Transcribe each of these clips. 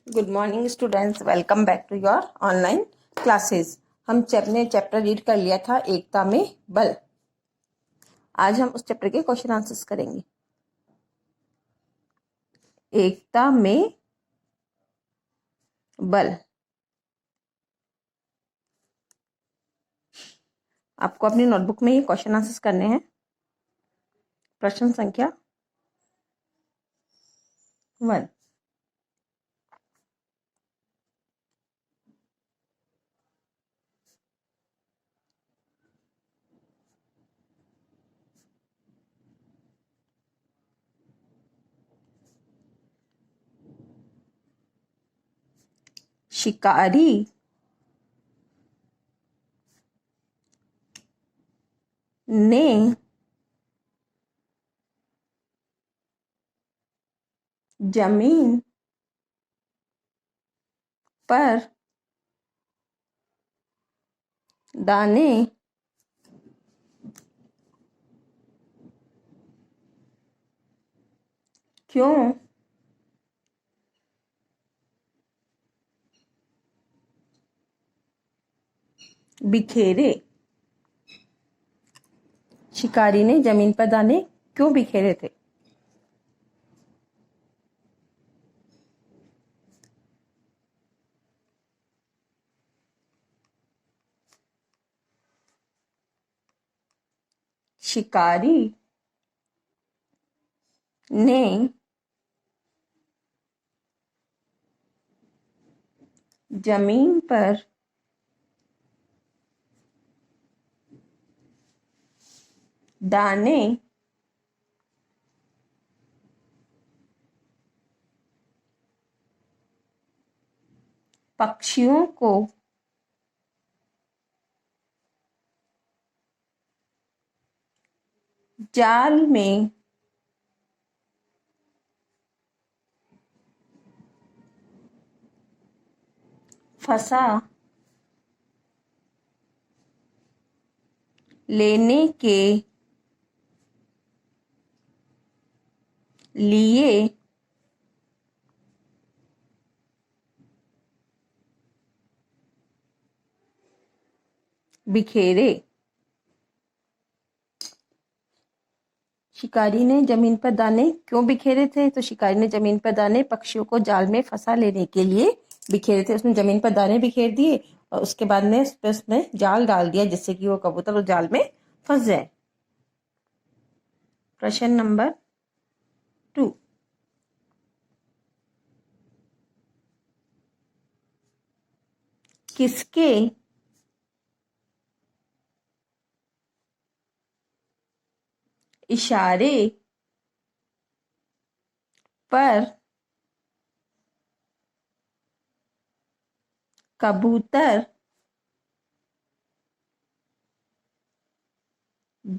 Good morning students, welcome back to your online classes. हम chapter read कर लिया था एकता में बल। आज हम उस चैप्टर के क्वेश्चन आंसर्स करेंगे। एकता में बल। आपको अपनी नोटबुक में ये क्वेश्चन आंसर्स करने हैं। प्रश्न संख्या 1। शिकारी ने जमीन पर दाने क्यों बिखेरे? शिकारी ने जमीन पर दाने क्यों बिखेरे थे? शिकारी ने जमीन पर दाने पक्षियों को जाल में फंसा लेने के लिए बिखेरे। शिकारी ने जमीन पर दाने क्यों बिखेरे थे? तो शिकारी ने जमीन पर दाने पक्षियों को जाल में फंसा लेने के लिए बिखेरे थे। उसने जमीन पर दाने बिखेर दिए और उसके बाद में उस पर उसने जाल डाल दिया जिससे कि वो कबूतर उस जाल में फंस जाए। प्रश्न नंबर 2। किसके इशारे पर कबूतर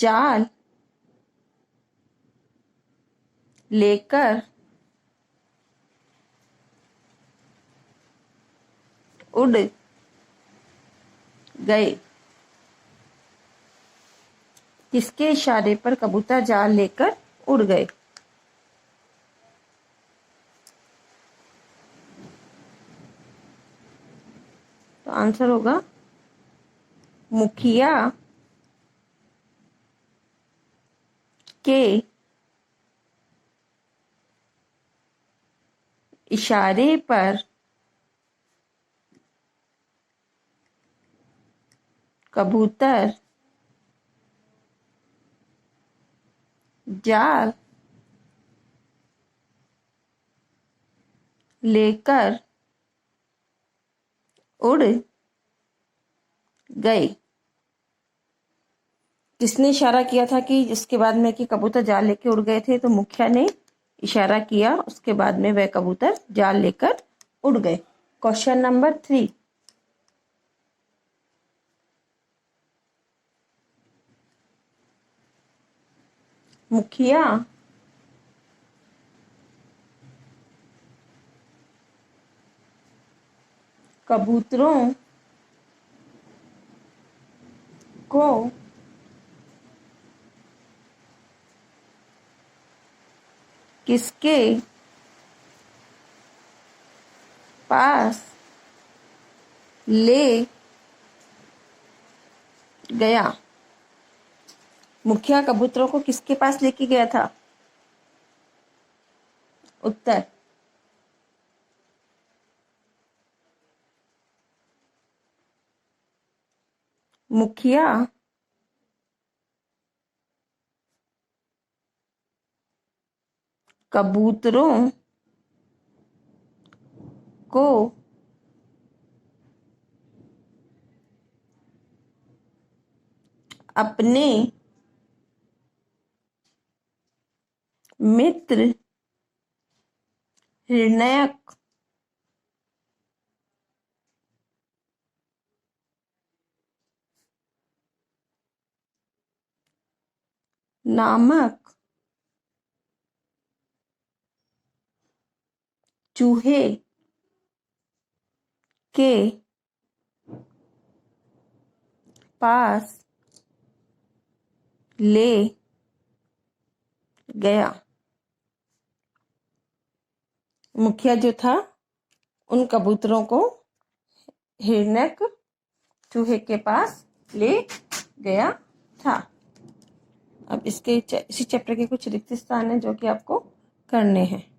जाल लेकर उड़ गए? किसके इशारे पर कबूतर जाल लेकर उड़ गए? तो आंसर होगा मुखिया के इशारे पर कबूतर जाल लेकर उड़ गए। किसने इशारा किया था कि इसके बाद में कि कबूतर जाल लेकर उड़ गए थे? तो मुखिया ने इशारा किया, उसके बाद में वह कबूतर जाल लेकर उड़ गए। Question number 3। मुखिया कबूतरों को किसके पास ले गया। मुखिया कबूतरों को किसके पास लेके गया था? उत्तर, मुखिया कबूतरों को अपने मित्र हिरण्यक नामक चूहे के पास ले गया। मुखिया जो था उन कबूतरों को हिरण्यक चूहे के पास ले गया था। अब इसी चैप्टर के कुछ रिक्त स्थान हैं जो कि आपको करने हैं।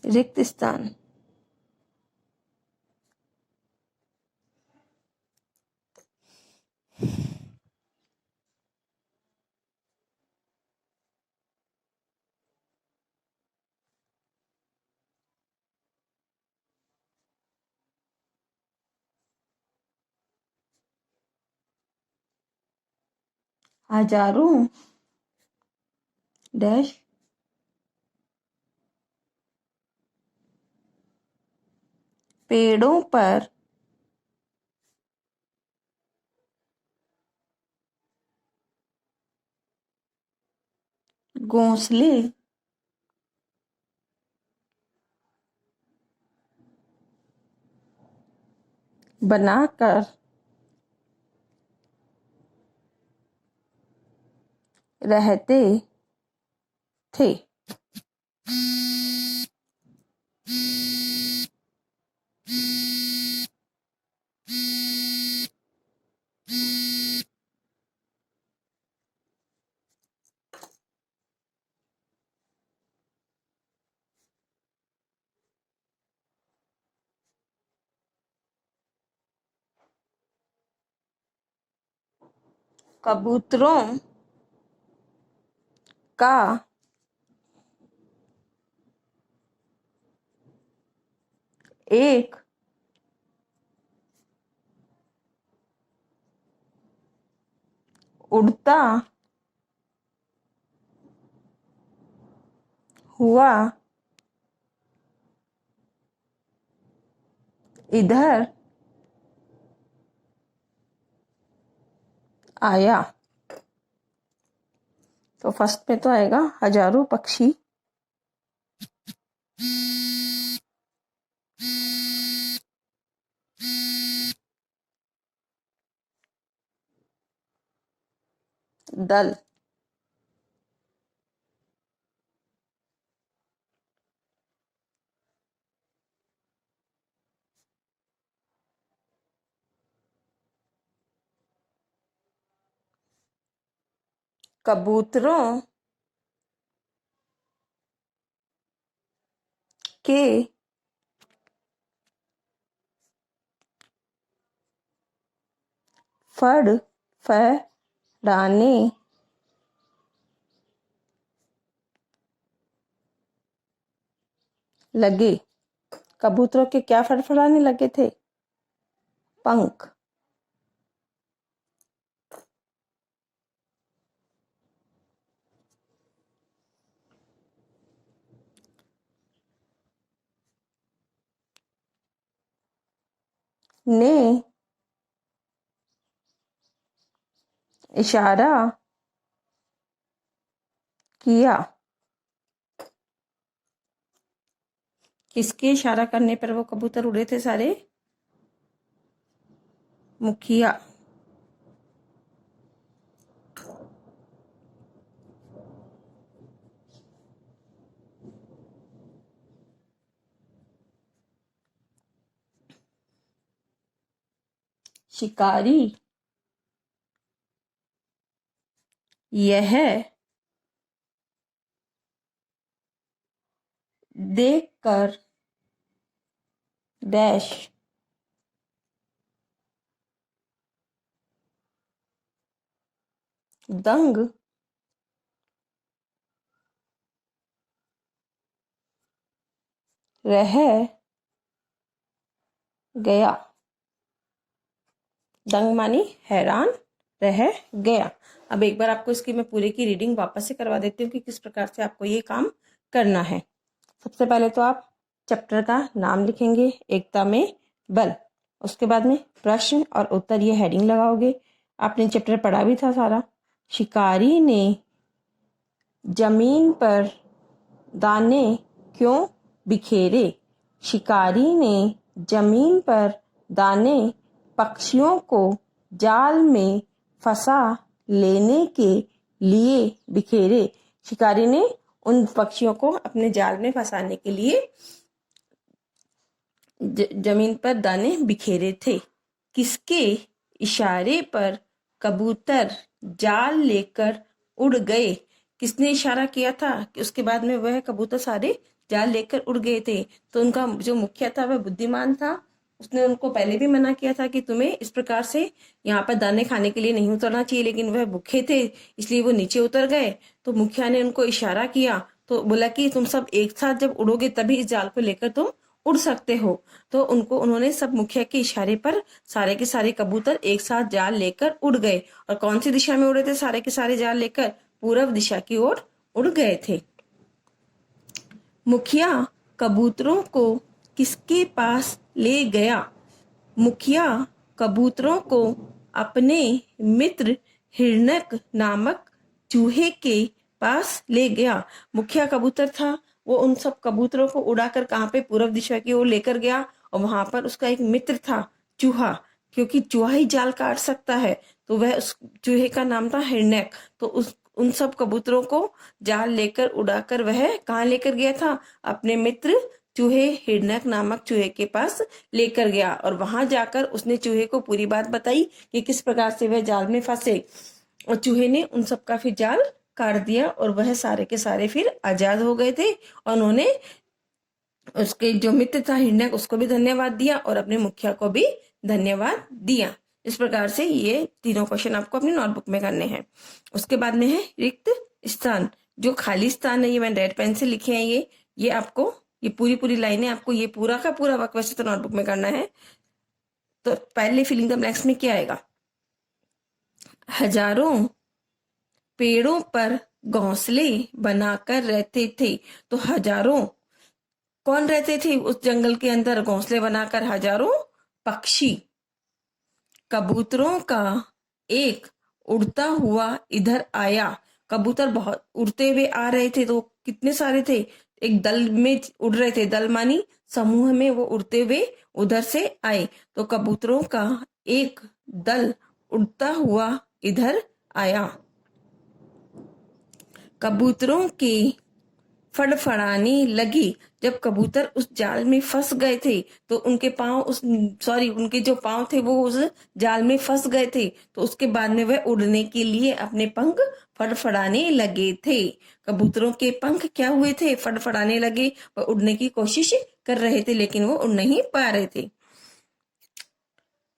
रिक्त स्थान, हजारों डैश पेड़ों पर घोंसले बनाकर रहते थे। कबूतरों का एक उड़ता हुआ इधर आया। तो फर्स्ट में तो आएगा हजारों पक्षी दल कबूतरों के फड़फड़ाने लगे। कबूतरों के क्या फड़फड़ाने लगे थे? पंख। ने इशारा किया। किसके इशारा करने पर वो कबूतर उड़े थे सारे? मुखिया। शिकारी यह देखकर डैश दंग रह गया। दंग मानी हैरान, रह गया। अब एक बार आपको इसकी मैं पूरे की रीडिंग वापस से करवा देती हूँ कि किस प्रकार से आपको ये काम करना है। सबसे पहले तो आप चैप्टर का नाम लिखेंगे, एकता में बल। उसके बाद में प्रश्न और उत्तर, ये हेडिंग लगाओगे। आपने चैप्टर पढ़ा भी था सारा। शिकारी ने जमीन पर दाने क्यों बिखेरे? शिकारी ने जमीन पर दाने पक्षियों को जाल में फंसा लेने के लिए बिखेरे। शिकारी ने उन पक्षियों को अपने जाल में फंसाने के लिए जमीन पर दाने बिखेरे थे। किसके इशारे पर कबूतर जाल लेकर उड़ गए? किसने इशारा किया था कि उसके बाद में वह कबूतर सारे जाल लेकर उड़ गए थे? तो उनका जो मुखिया था वह बुद्धिमान था। उसने उनको पहले भी मना किया था कि तुम्हें इस प्रकार से यहाँ पर दाने खाने के लिए नहीं उतरना चाहिए, लेकिन वह भूखे थे इसलिए वो नीचे उतर गए। तो मुखिया ने उनको इशारा किया, तो बोला कि तुम सब एक साथ जब उड़ोगे तभी इस जाल को लेकर तुम उड़ सकते हो। तो उन्होंने सब मुखिया के इशारे पर सारे के सारे कबूतर एक साथ जाल लेकर उड़ गए। और कौन सी दिशा में उड़े थे सारे के सारे जाल लेकर? पूर्व दिशा की ओर उड़ गए थे। मुखिया कबूतरों को किसके पास ले गया? मुखिया कबूतरों को अपने मित्र हिरनक नामक चूहे के पास ले गया। मुखिया कबूतर था, वो उन सब कबूतरों को उड़ाकर कहाँ पे? पूर्व दिशा की ओर लेकर गया। और वहां पर उसका एक मित्र था, चूहा, क्योंकि चूहा ही जाल काट सकता है, तो वह उस चूहे का नाम था हिरनक। तो उन सब कबूतरों को जाल लेकर उड़ाकर वह कहाँ लेकर गया था? अपने मित्र चूहे हिरनक नामक चूहे के पास लेकर गया। और वहां जाकर उसने चूहे को पूरी बात बताई कि किस प्रकार से वह जाल में फंसे। और चूहे ने उन सब का फिर जाल काट दिया और वह सारे के सारे फिर आजाद हो गए थे। और उन्होंने उसके जो मित्र था हिरण्यक, उसको भी धन्यवाद दिया और अपने मुखिया को भी धन्यवाद दिया। इस प्रकार से ये तीनों क्वेश्चन आपको अपनी नोटबुक में करने हैं। उसके बाद में है रिक्त स्थान। जो खाली स्थान है ये मैंने रेड पेन से लिखे हैं। ये आपको ये पूरी लाइनें आपको ये पूरा का पूरा वर्क वैसे तो नोटबुक में करना है। तो पहले फिलिंग द ब्लैंक्स में क्या आएगा? हजारों पेड़ों पर घोंसले बनाकर रहते थे। तो हजारों कौन रहते थे उस जंगल के अंदर घोंसले बनाकर? हजारों पक्षी। कबूतरों का एक उड़ता हुआ इधर आया। कबूतर बहुत उड़ते हुए आ रहे थे, तो कितने सारे थे? एक दल में उड़ रहे थे। दल मानी समूह में वो उड़ते हुए उधर से आए। तो कबूतरों का एक दल उड़ता हुआ इधर आया। कबूतरों के फड़फड़ाने लगी। जब कबूतर उस जाल में फंस गए थे तो उनके जो पांव थे वो उस जाल में फंस गए थे। तो उसके बाद में वह उड़ने के लिए अपने पंख फड़फड़ाने लगे थे। कबूतरों के पंख क्या हुए थे? फड़फड़ाने लगे। वह उड़ने की कोशिश कर रहे थे लेकिन वो उड़ नहीं पा रहे थे।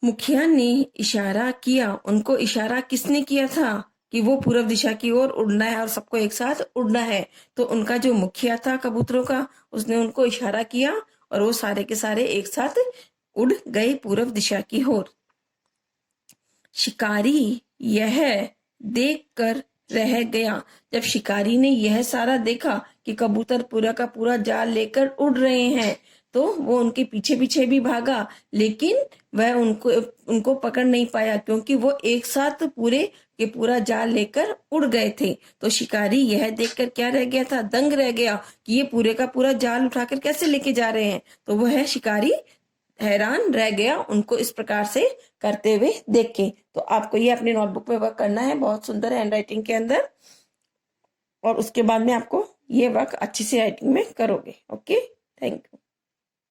मुखिया ने इशारा किया। उनको इशारा किसने किया था कि वो पूर्व दिशा की ओर उड़ना है और सबको एक साथ उड़ना है? तो उनका जो मुखिया था कबूतरों का, उसने उनको इशारा किया और वो सारे के सारे एक साथ उड़ गए पूर्व दिशा की ओर। शिकारी यह देखकर रह गया। जब शिकारी ने यह सारा देखा कि कबूतर पूरा का पूरा जाल लेकर उड़ रहे हैं, तो वो उनके पीछे पीछे भी भागा, लेकिन वह उनको पकड़ नहीं पाया क्योंकि वो एक साथ पूरे के पूरा जाल लेकर उड़ गए थे। तो शिकारी यह देखकर क्या रह गया था? दंग रह गया कि ये पूरे का पूरा जाल उठाकर कैसे लेके जा रहे हैं। तो वह शिकारी हैरान रह गया उनको इस प्रकार से करते हुए देख के। तो आपको ये अपनी नोटबुक में वर्क करना है, बहुत सुंदर हैंड राइटिंग के अंदर, और उसके बाद में आपको ये वर्क अच्छी से राइटिंग में करोगे। Okay, thank you.